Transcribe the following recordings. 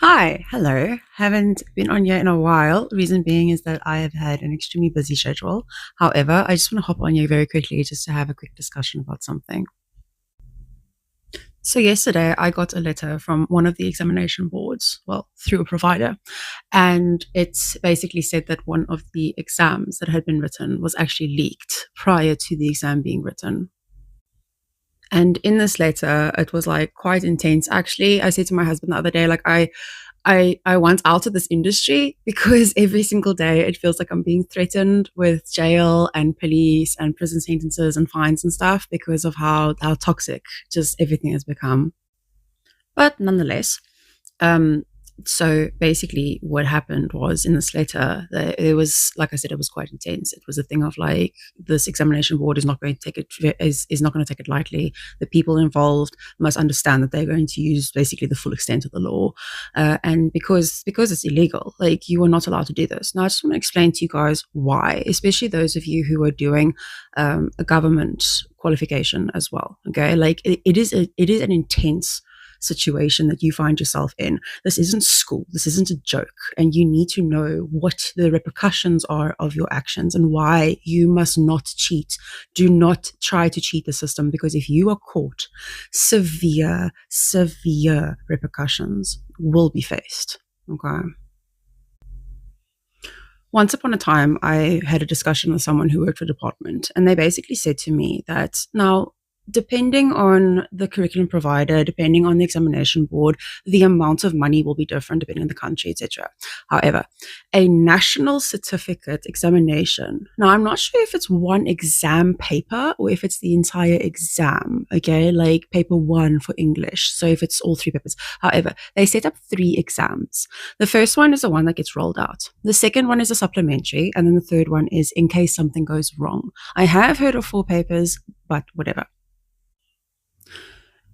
Hi, hello. Haven't been on here in a while. Reason being is that I have had an extremely busy schedule. However, I just want to hop on here very quickly just to have a quick discussion about something. So yesterday I got a letter from one of the examination boards, well, through a provider, and it basically said that one of the exams that had been written was actually leaked prior to the exam being written. And in this letter, it was like quite intense. Actually, I said to my husband the other day, like I want out of this industry because every single day it feels like I'm being threatened with jail and police and prison sentences and fines and stuff because of how toxic just everything has become. But nonetheless, um, so basically what happened was in this letter, it was, like I said, it was quite intense. It was a thing of like, this examination board is not going to take is not going to take it lightly. The people involved must understand that they're going to use basically the full extent of the law. And because it's illegal, like you are not allowed to do this. Now I just want to explain to you guys why, especially those of you who are doing a government qualification as well. Okay. Like it is an intense situation that you find yourself in. This isn't school. This isn't a joke. And you need to know what the repercussions are of your actions and why you must not cheat. Do not try to cheat the system, because if you are caught, severe repercussions will be faced. Okay. Once upon a time, I had a discussion with someone who worked for a department, and they basically said to me that now, depending on the curriculum provider, depending on the examination board, the amount of money will be different depending on the country, etc. However, a national certificate examination, now I'm not sure if it's one exam paper or if it's the entire exam, okay, like paper one for English. So if it's all three papers. However, they set up 3 exams. The first one is the one that gets rolled out. The second one is a supplementary. And then the third one is in case something goes wrong. I have heard of 4 papers, but whatever.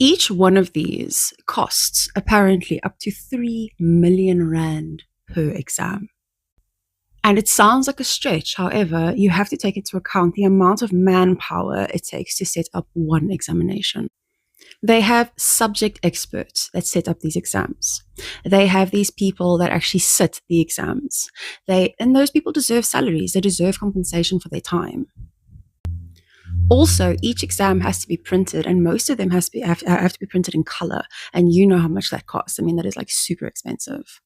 Each one of these costs apparently up to 3 million rand per exam. And it sounds like a stretch. However, you have to take into account the amount of manpower it takes to set up one examination. They have subject experts that set up these exams. They have these people that actually sit the exams. And those people deserve salaries. They deserve compensation for their time. Also, each exam has to be printed, and most of them have to be printed in color. And you know how much that costs. I mean, that is like super expensive.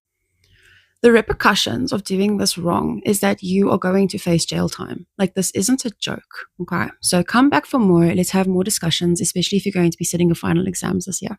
The repercussions of doing this wrong is that you are going to face jail time. Like, this isn't a joke. Okay. So come back for more. Let's have more discussions, especially if you're going to be sitting your final exams this year.